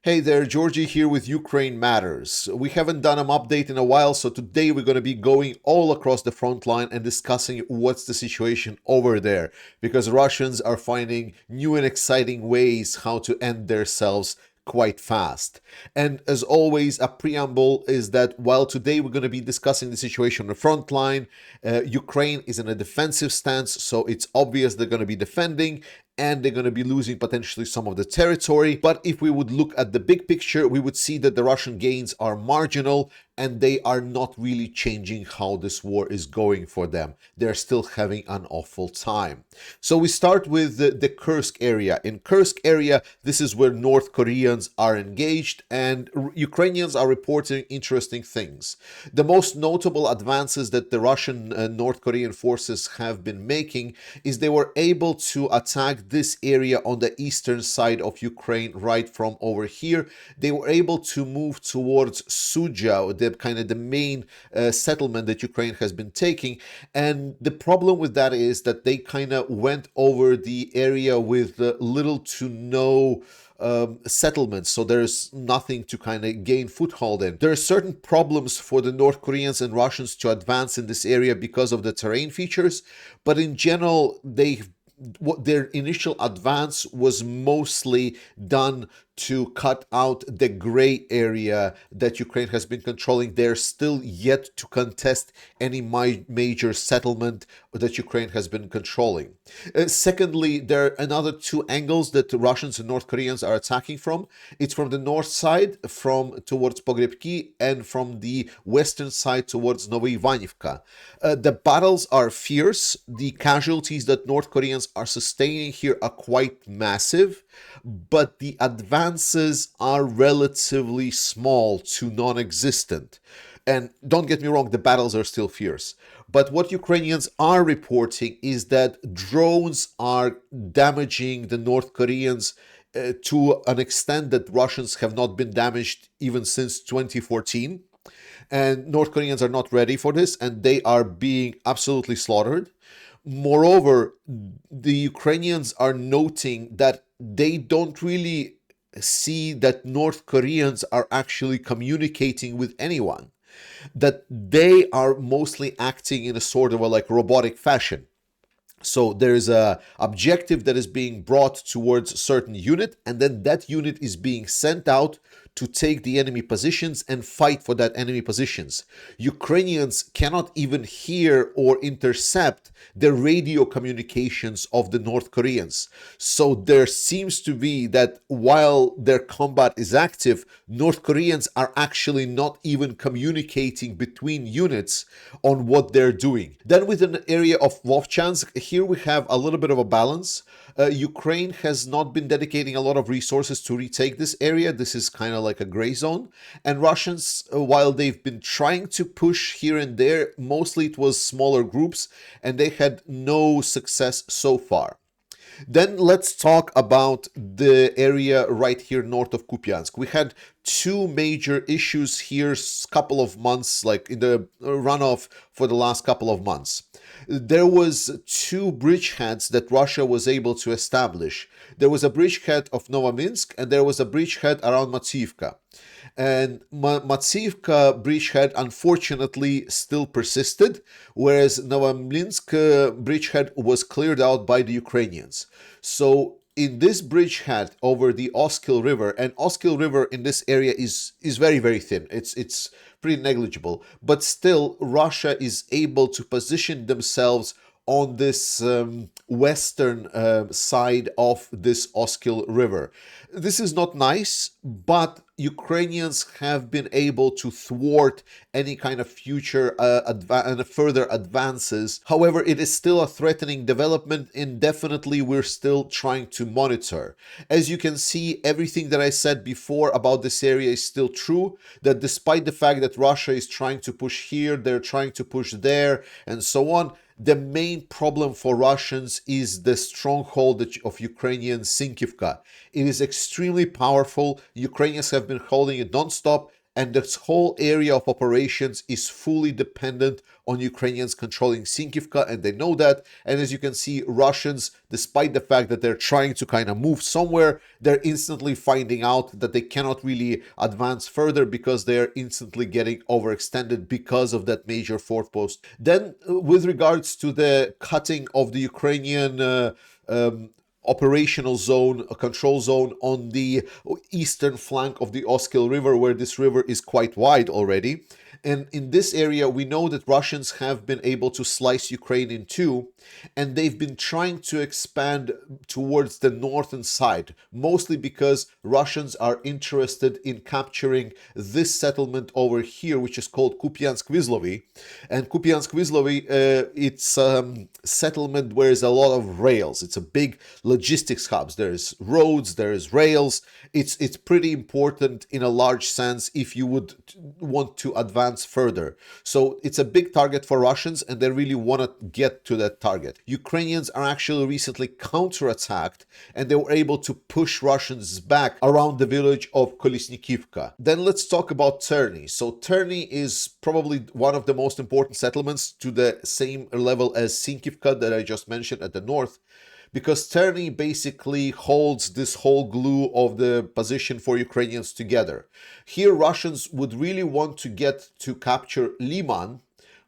Hey there, Georgie here with Ukraine Matters. We haven't done an update in a while, so today we're going to be going all across the front line and discussing what's the situation over there, because Russians are finding new and exciting ways how to end themselves quite fast. And as always, a preamble is that while today we're going to be discussing the situation on the front line, Ukraine is in a defensive stance, so it's obvious they're going to be defending and they're going to be losing potentially some of the territory. But if we would look at the big picture, we would see that the Russian gains are marginal and they are not really changing how this war is going for them. They're still having an awful time. So we start with the Kursk area. In Kursk area, this is where North Koreans are engaged and Ukrainians are reporting interesting things. The most notable advances that the Russian North Korean forces have been making is they were able to attack this area on the eastern side of Ukraine right from over here. They were able to move towards Suja, the main settlement that Ukraine has been taking. And the problem with that is that they kind of went over the area with little to no settlements, so there's nothing to kind of gain foothold in. There are certain problems for the North Koreans and Russians to advance in this area because of the terrain features, but in general, their initial advance was mostly done to cut out the gray area that Ukraine has been controlling. They're still yet to contest any major settlement that Ukraine has been controlling. Secondly, there are another two angles that the Russians and North Koreans are attacking from. It's from the north side, towards Pogrebki, and from the western side towards Novoivanivka. The battles are fierce. The casualties that North Koreans are sustaining here are quite massive, but the advances are relatively small to non-existent. And don't get me wrong, the battles are still fierce. But what Ukrainians are reporting is that drones are damaging the North Koreans to an extent that Russians have not been damaged even since 2014. And North Koreans are not ready for this, and they are being absolutely slaughtered. Moreover, the Ukrainians are noting that they don't really see that North Koreans are actually communicating with anyone, that they are mostly acting in a sort of a robotic fashion. So there's a objective that is being brought towards a certain unit, and then that unit is being sent out to take the enemy positions and fight for that enemy positions. Ukrainians cannot even hear or intercept the radio communications of the North Koreans. So there seems to be that while their combat is active, North Koreans are actually not even communicating between units on what they're doing. Then within the area of Vovchansk, here we have a little bit of a balance. Ukraine has not been dedicating a lot of resources to retake this area. This is kind of like a gray zone. And Russians, while they've been trying to push here and there, mostly it was smaller groups, and they had no success so far. Then let's talk about the area right here north of Kupyansk. We had two major issues here couple of months, like in the runoff for the last couple of months. There was two bridgeheads that Russia was able to establish. There was a bridgehead of Novominsk and there was a bridgehead around Matsiivka. And Matsiivka bridgehead unfortunately still persisted, whereas Novominsk bridgehead was cleared out by the Ukrainians. So in this bridgehead over the Oskil River, and Oskil River in this area is very, very thin. It's pretty negligible, but still Russia is able to position themselves on this western side of this Oskil River. This is not nice, but Ukrainians have been able to thwart any kind of future and further advances. However, it is still a threatening development, and definitely we're still trying to monitor. As you can see, everything that I said before about this area is still true, that despite the fact that Russia is trying to push here, they're trying to push there, and so on, the main problem for Russians is the stronghold of Ukrainian Sinkivka. It is extremely powerful. Ukrainians have been holding it non-stop, and this whole area of operations is fully dependent on Ukrainians controlling Sinkivka, and they know that. And as you can see, Russians, despite the fact that they're trying to kind of move somewhere, they're instantly finding out that they cannot really advance further because they're instantly getting overextended because of that major fort post. Then, with regards to the cutting of the Ukrainian operational zone, a control zone on the eastern flank of the Oskil River, where this river is quite wide already. And in this area, we know that Russians have been able to slice Ukraine in two, and they've been trying to expand towards the northern side, mostly because Russians are interested in capturing this settlement over here, which is called Kupyansk-Vyzlovy. And Kupyansk-Vyzlovy, it's a settlement where there's a lot of rails. It's a big logistics hub. There's roads, there's rails. It's pretty important in a large sense if you would want to advance further. So it's a big target for Russians, and they really want to get to that target. Ukrainians are actually recently counterattacked, and they were able to push Russians back around the village of Kolesnikivka. Then let's talk about Terny. So Terny is probably one of the most important settlements, to the same level as Sinkivka that I just mentioned at the north, because Terny basically holds this whole glue of the position for Ukrainians together. Here, Russians would really want to get to capture Liman,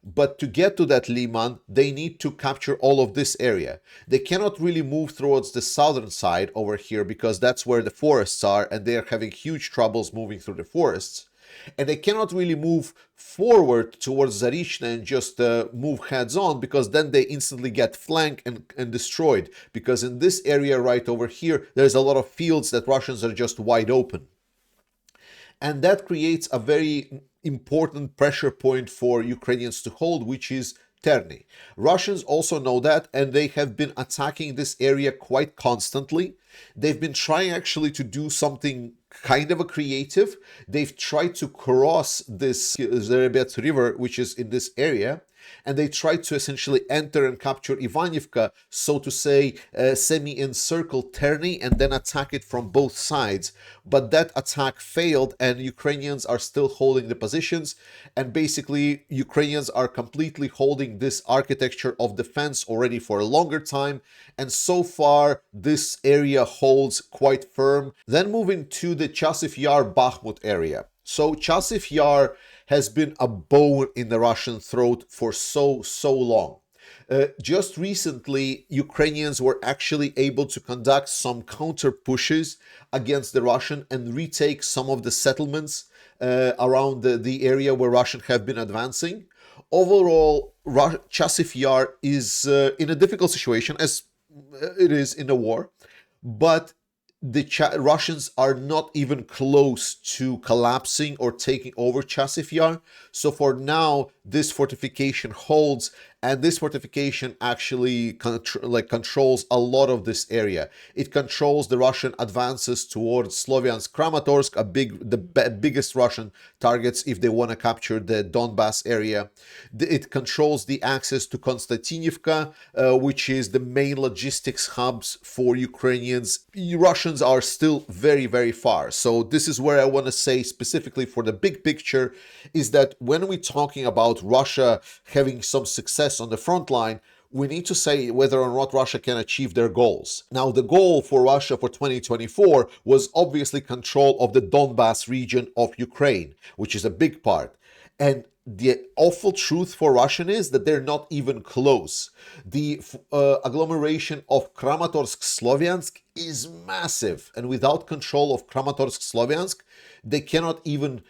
but to get to that Liman, they need to capture all of this area. They cannot really move towards the southern side over here because that's where the forests are, and they are having huge troubles moving through the forests. And they cannot really move forward towards Zarishna and just move heads on, because then they instantly get flanked and destroyed. Because in this area right over here, there's a lot of fields that Russians are just wide open. And that creates a very important pressure point for Ukrainians to hold, which is Terny. Russians also know that, and they have been attacking this area quite constantly. They've been trying actually to do something kind of a creative. They've tried to cross this Zerebets River, which is in this area, and they tried to essentially enter and capture Ivanivka, so to say, semi-encircle Terny and then attack it from both sides. But that attack failed, and Ukrainians are still holding the positions, and basically Ukrainians are completely holding this architecture of defense already for a longer time, and so far this area holds quite firm. Then moving to the Chasiv Yar Bakhmut area. So Chasiv Yar has been a bone in the Russian throat for so long. Just recently, Ukrainians were actually able to conduct some counter pushes against the Russian and retake some of the settlements around the area where Russians have been advancing. Overall, Chasiv Yar is in a difficult situation, as it is in a war, but the Russians are not even close to collapsing or taking over Chasiv Yar. So for now, this fortification holds, and this fortification actually controls a lot of this area. It controls the Russian advances towards Sloviansk, Kramatorsk, the biggest Russian targets if they want to capture the Donbass area. It controls the access to Konstantinivka, which is the main logistics hubs for Ukrainians. Russians are still very, very far. So this is where I want to say specifically for the big picture is that when we're talking about Russia having some success on the front line, we need to say whether or not Russia can achieve their goals. Now, the goal for Russia for 2024 was obviously control of the Donbass region of Ukraine, which is a big part. And the awful truth for Russian is that they're not even close. The agglomeration of Kramatorsk-Sloviansk is massive. And without control of Kramatorsk-Sloviansk, they cannot even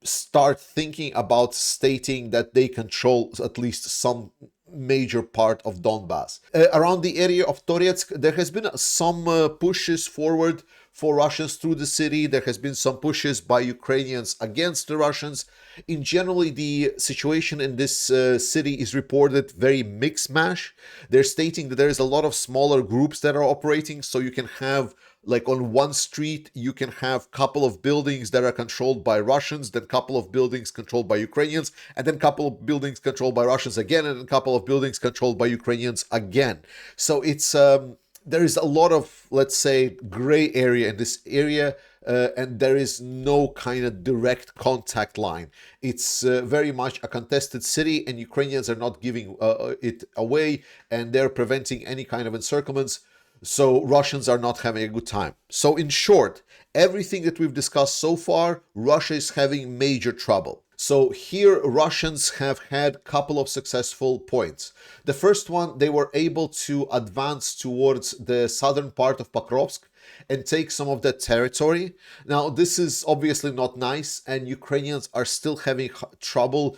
start thinking about stating that they control at least some major part of Donbass. Around the area of Toretsk, there has been some pushes forward for Russians through the city. There has been some pushes by Ukrainians against the Russians. In generally, the situation in this city is reported very mix-mash. They're stating that there is a lot of smaller groups that are operating, so you can have, like on one street, you can have a couple of buildings that are controlled by Russians, then a couple of buildings controlled by Ukrainians, and then a couple of buildings controlled by Russians again, and a couple of buildings controlled by Ukrainians again. So it's there is a lot of, let's say, gray area in this area, and there is no kind of direct contact line. It's very much a contested city, and Ukrainians are not giving it away, and they're preventing any kind of encirclements. So Russians are not having a good time. So in short, everything that we've discussed so far, Russia is having major trouble. So here Russians have had a couple of successful points. The first one, they were able to advance towards the southern part of Pokrovsk and take some of that territory. Now, this is obviously not nice, and Ukrainians are still having trouble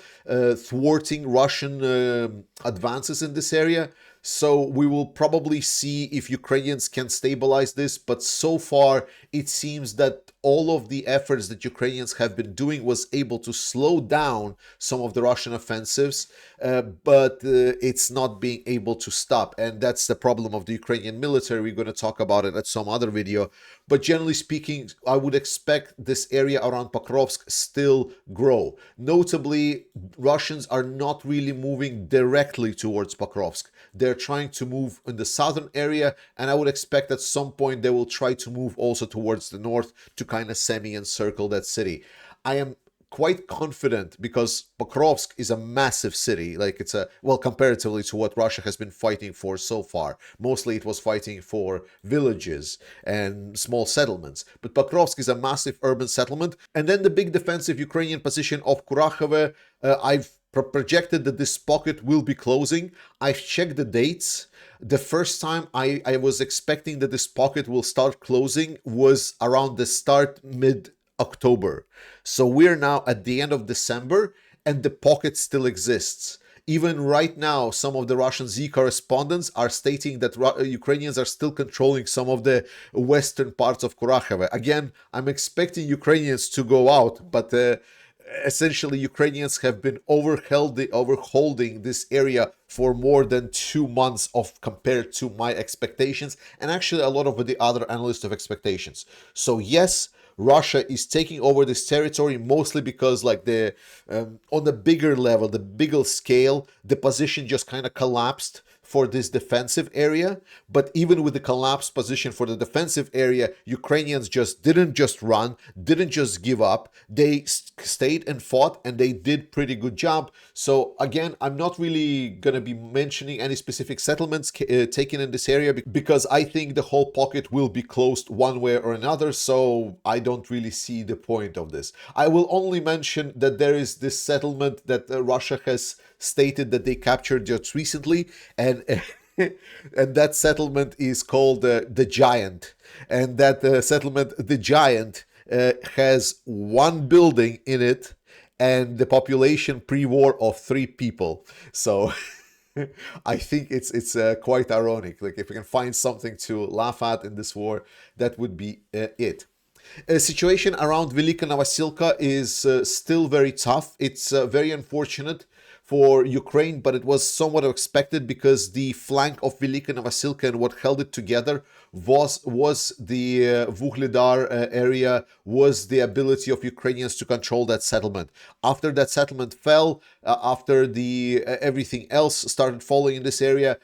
thwarting Russian advances in this area. So we will probably see if Ukrainians can stabilize this, but so far it seems that all of the efforts that Ukrainians have been doing was able to slow down some of the Russian offensives, but it's not being able to stop. And that's the problem of the Ukrainian military. We're going to talk about it at some other video. But generally speaking, I would expect this area around Pokrovsk still grow. Notably, Russians are not really moving directly towards Pokrovsk. They're trying to move in the southern area, and I would expect at some point they will try to move also towards the north to kind of semi-encircle that city. I am quite confident because Pokrovsk is a massive city. Like it's well, comparatively to what Russia has been fighting for so far. Mostly it was fighting for villages and small settlements. But Pokrovsk is a massive urban settlement. And then the big defensive Ukrainian position of Kurakhove, I've projected that this pocket will be closing. I've checked the dates. The first time I was expecting that this pocket will start closing was around the start mid-October. So we're now at the end of December and the pocket still exists. Even right now, some of the Russian Z correspondents are stating that Ukrainians are still controlling some of the western parts of Kurakhove. Again, I'm expecting Ukrainians to go out, but essentially Ukrainians have been overholding this area for more than 2 months of compared to my expectations and actually a lot of the other analysts of expectations. So yes, Russia is taking over this territory mostly because like the on the bigger level, the bigger scale, the position just kind of collapsed for this defensive area. But even with the collapsed position for the defensive area, Ukrainians just didn't just run, didn't just give up. They stayed and fought, and they did pretty good job. So again, I'm not really going to be mentioning any specific settlements taken in this area because I think the whole pocket will be closed one way or another. So I don't really see the point of this. I will only mention that there is this settlement that Russia has stated that they captured just recently, and and that settlement is called the Giant, and that settlement, the Giant, has one building in it and the population pre-war of 3 people. So I think it's quite ironic. Like if we can find something to laugh at in this war, that would be it. The situation around Velyka Novosilka is still very tough. It's very unfortunate for Ukraine, but it was somewhat expected because the flank of Velyka Novosilka and what held it together was the Vuhledar area, was the ability of Ukrainians to control that settlement. After that settlement fell, after the everything else started falling in this area,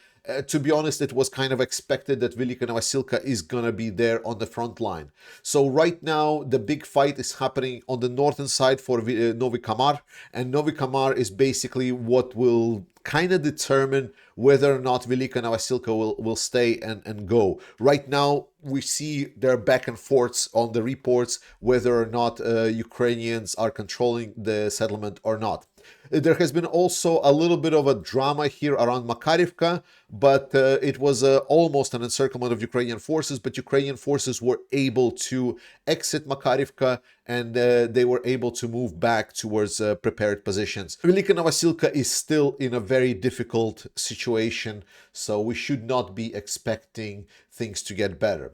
to be honest, it was kind of expected that Velyka Novosilka is going to be there on the front line. So right now, the big fight is happening on the northern side for Novi Kamar. And Novi Kamar is basically what will kind of determine whether or not Velyka Novosilka will stay and go. Right now, we see their back and forths on the reports whether or not Ukrainians are controlling the settlement or not. There has been also a little bit of a drama here around Makarivka, but it was almost an encirclement of Ukrainian forces, but Ukrainian forces were able to exit Makarivka and they were able to move back towards prepared positions. Velyka Novosilka is still in a very difficult situation, so we should not be expecting things to get better.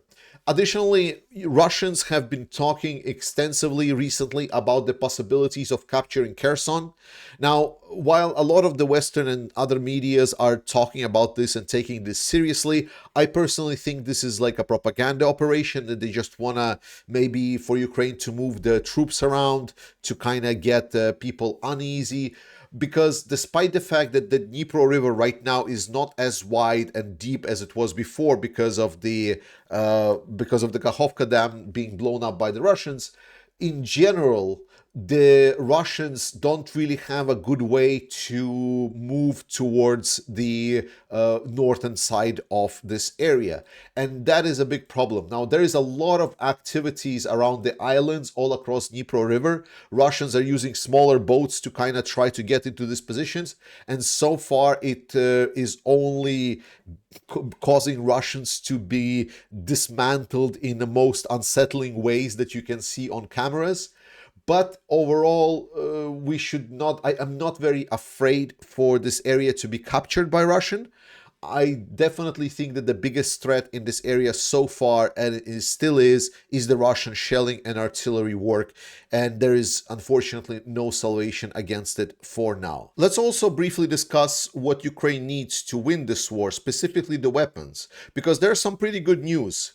Additionally, Russians have been talking extensively recently about the possibilities of capturing Kherson. Now, while a lot of the Western and other medias are talking about this and taking this seriously, I personally think this is like a propaganda operation that they just want to maybe for Ukraine to move the troops around to kind of get people uneasy. because despite the fact that the Dnipro River right now is not as wide and deep as it was before because of the Kakhovka Dam being blown up by the Russians, in general, the Russians don't really have a good way to move towards the northern side of this area. And that is a big problem. Now, there is a lot of activities around the islands all across Dnipro River. Russians are using smaller boats to kind of try to get into these positions. And so far, it is only causing Russians to be dismantled in the most unsettling ways that you can see on cameras. But overall, we should not, I am not very afraid for this area to be captured by Russian. I definitely think that the biggest threat in this area so far, and it still is the Russian shelling and artillery work. And there is unfortunately no salvation against it for now. Let's also briefly discuss what Ukraine needs to win this war, specifically the weapons, because there's some pretty good news.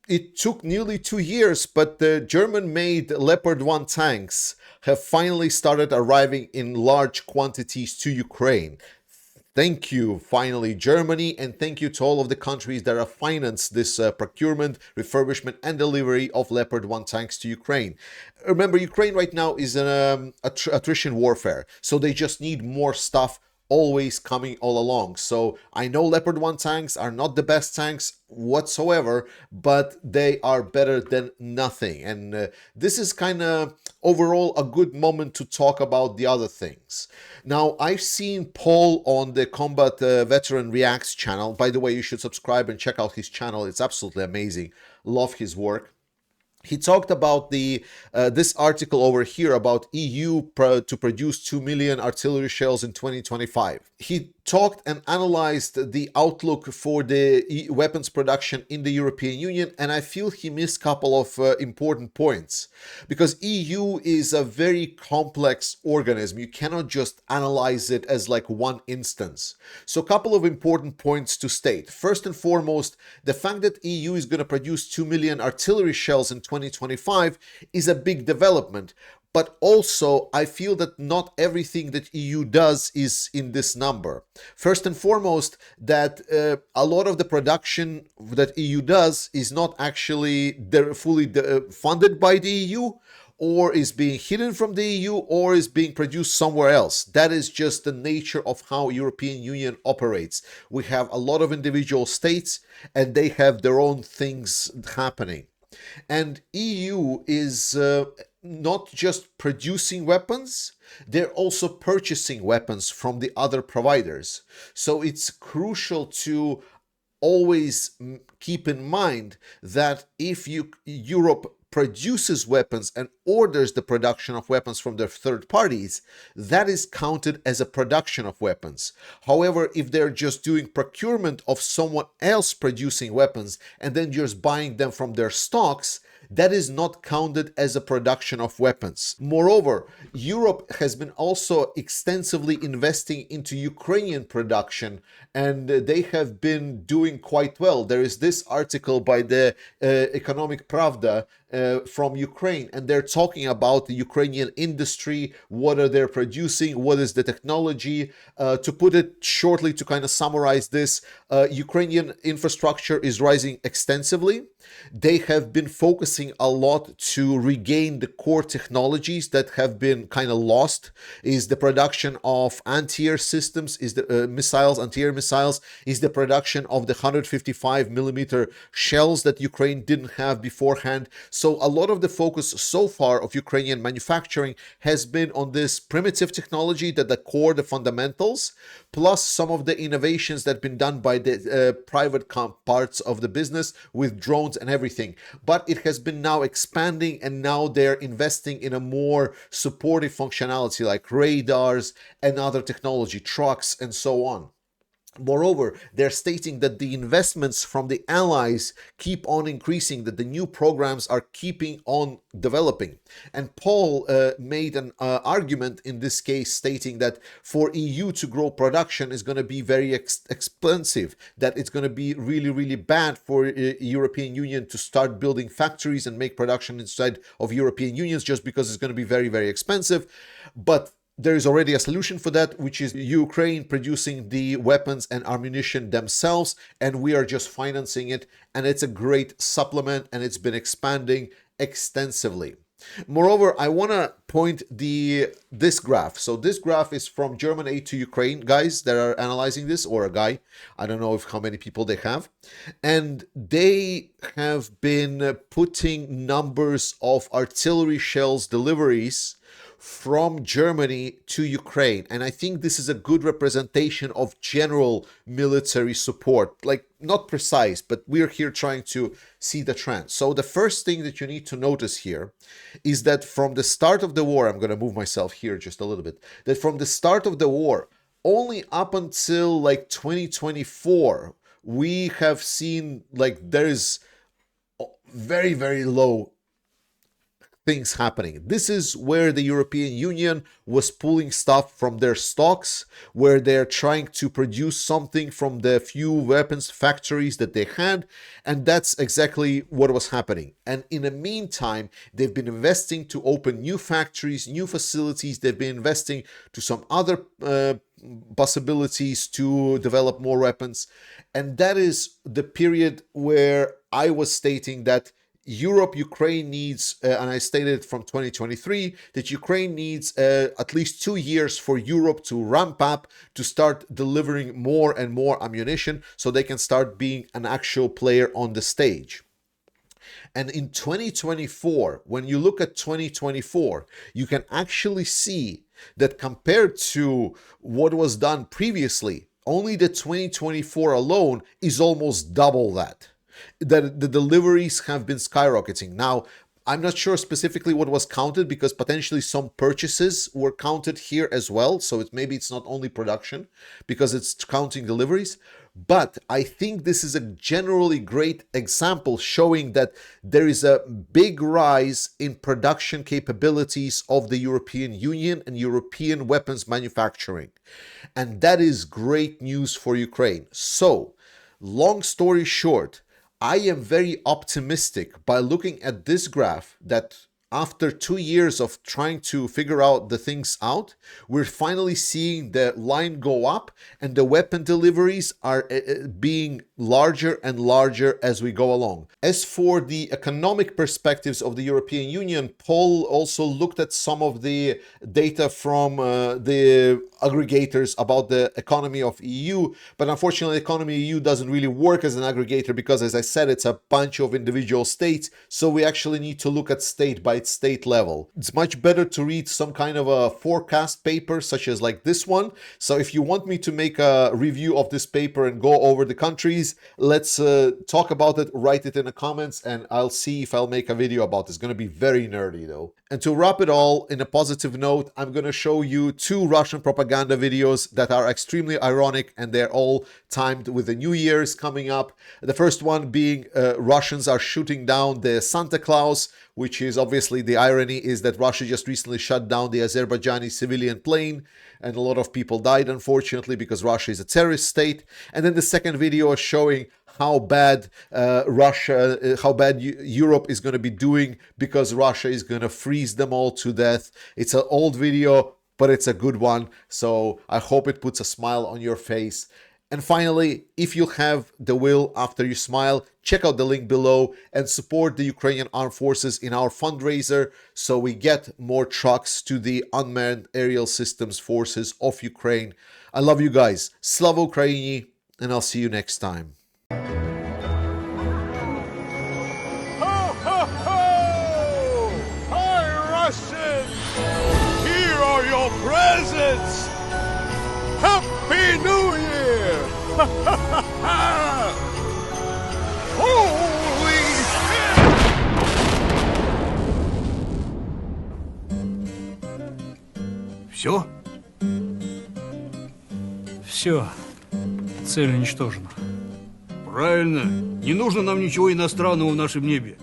It took nearly 2 years, but the German-made Leopard 1 tanks have finally started arriving in large quantities to Ukraine. Thank you, finally, Germany, and thank you to all of the countries that have financed this procurement, refurbishment, and delivery of Leopard 1 tanks to Ukraine. Remember, Ukraine right now is in attrition warfare, so they just need more stuff always coming all along. So I know Leopard 1 tanks are not the best tanks whatsoever, but they are better than nothing. And this is kind of overall a good moment to talk about the other things. Now, I've seen Paul on the Combat Veteran Reacts channel. By the way, you should subscribe and check out his channel. It's absolutely amazing. Love his work. He talked about this article over here about EU to produce 2 million artillery shells in 2025. He talked and analyzed the outlook for the weapons production in the European Union, and I feel he missed a couple of important points. Because EU is a very complex organism. You cannot just analyze it as like one instance. So a couple of important points to state. First and foremost, the fact that EU is going to produce 2 million artillery shells in 2025 is a big development. But also, I feel that not everything that EU does is in this number. First and foremost, that a lot of the production that EU does is not actually fully funded by the EU, or is being hidden from the EU, or is being produced somewhere else. That is just the nature of how European Union operates. We have a lot of individual states, and they have their own things happening. And EU is not just producing weapons, they're also purchasing weapons from the other providers. So it's crucial to always keep in mind that if Europe produces weapons and orders the production of weapons from their third parties, that is counted as a production of weapons. However, if they're just doing procurement of someone else producing weapons and then just buying them from their stocks, that is not counted as a production of weapons. Moreover, Europe has been also extensively investing into Ukrainian production, and they have been doing quite well. There is this article by the Economic Pravda from Ukraine, and they're talking about the Ukrainian industry, what are they producing, what is the technology. To put it shortly, to kind of summarize this, Ukrainian infrastructure is rising extensively. They have been focusing a lot to regain the core technologies that have been kind of lost, is the production of anti-air systems, is the missiles, anti-air missiles, is the production of the 155 millimeter shells that Ukraine didn't have beforehand. So a lot of the focus so far of Ukrainian manufacturing has been on this primitive technology, that the core, the fundamentals, plus some of the innovations that have been done by the private parts of the business with drones and everything. But it has been now expanding, and now they're investing in a more supportive functionality like radars and other technology, trucks and so on. Moreover, they're stating that the investments from the allies keep on increasing, that the new programs are keeping on developing. And Paul made an argument in this case stating that for EU to grow production is going to be very expensive, that it's going to be really, really bad for European Union to start building factories and make production inside of European Unions just because it's going to be very, very expensive. But there is already a solution for that, which is Ukraine producing the weapons and ammunition themselves, and we are just financing it. And it's a great supplement, and it's been expanding extensively. Moreover, I want to point this graph. So this graph is from German aid to Ukraine guys that are analyzing this, or a guy. I don't know how many people they have. And they have been putting numbers of artillery shells deliveries from Germany to Ukraine. And I think this is a good representation of general military support. Like, not precise, but we're here trying to see the trend. So the first thing that you need to notice here is that from the start of the war, I'm going to move myself here just a little bit, that from the start of the war, only up until like 2024, we have seen like there is very, very low things happening. This is where the European Union was pulling stuff from their stocks, where they're trying to produce something from the few weapons factories that they had, and that's exactly what was happening. And in the meantime, they've been investing to open new factories, new facilities. They've been investing to some other possibilities to develop more weapons. And that is the period where I was stating that Ukraine needs, and I stated from 2023, that Ukraine needs at least 2 years for Europe to ramp up, to start delivering more and more ammunition, so they can start being an actual player on the stage. And in 2024, when you look at 2024, you can actually see that compared to what was done previously, only the 2024 alone is almost double that. That the deliveries have been skyrocketing. Now, I'm not sure specifically what was counted, because potentially some purchases were counted here as well. So maybe it's not only production, because it's counting deliveries. But I think this is a generally great example showing that there is a big rise in production capabilities of the European Union and European weapons manufacturing. And that is great news for Ukraine. So, long story short, I am very optimistic by looking at this graph that after 2 years of trying to figure out the things out, we're finally seeing the line go up, and the weapon deliveries are being larger and larger as we go along. As for the economic perspectives of the European Union, Paul also looked at some of the data from the aggregators about the economy of EU, but unfortunately the economy of EU doesn't really work as an aggregator, because as I said, it's a bunch of individual states, so we actually need to look at state by state level. It's much better to read some kind of a forecast paper such as like this one. So if you want me to make a review of this paper and go over the countries, let's talk about it, write it in the comments, and I'll see if I'll make a video about this. It's going to be very nerdy though. And to wrap it all in a positive note, I'm going to show you 2 Russian propaganda videos that are extremely ironic, and they're all timed with the New Year's coming up. The first one being Russians are shooting down the Santa Claus, which is obviously the irony is that Russia just recently shut down the Azerbaijani civilian plane, and a lot of people died, unfortunately, because Russia is a terrorist state. And then the second video is showing how bad Europe is going to be doing, because Russia is going to freeze them all to death. It's an old video, but it's a good one, so I hope it puts a smile on your face. And finally, if you have the will after you smile, check out the link below and support the Ukrainian Armed Forces in our fundraiser so we get more trucks to the unmanned aerial systems forces of Ukraine. I love you guys. Slava Ukraini, and I'll see you next time. Ho, ho, ho! Hi, Russians! Here are your presents! Happy New Year! Holy shit! Все? Все. Цель уничтожена. Правильно. Не нужно нам ничего иностранного в нашем небе.